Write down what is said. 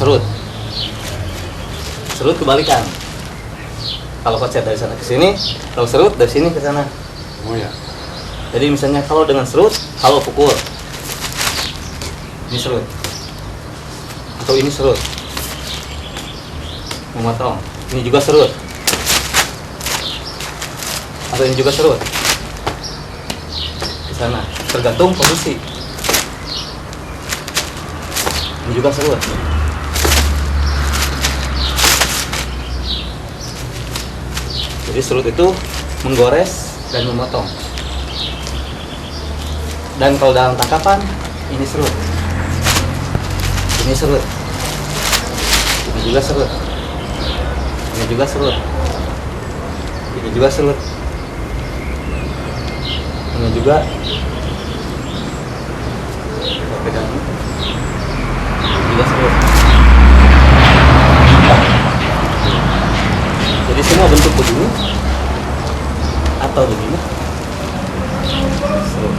serut. Serut kebalikan. Kalau kocet dari sana ke sini, kalau serut dari sini ke sana. Oh ya. Jadi misalnya kalau dengan serut, kalau pukul. Ini serut. Atau ini serut. Memotong. Ini juga serut. Atau ini juga serut. Ke sana. Tergantung posisi. Ini juga serut. Jadi serut itu menggores dan memotong. Dan kalau dalam tangkapan, ini serut. Ini serut. Ini juga serut. Ini juga serut. Ini juga serut. Ini juga. Pegang. Ini juga serut. Jadi semua bentuk begini atau begini serut.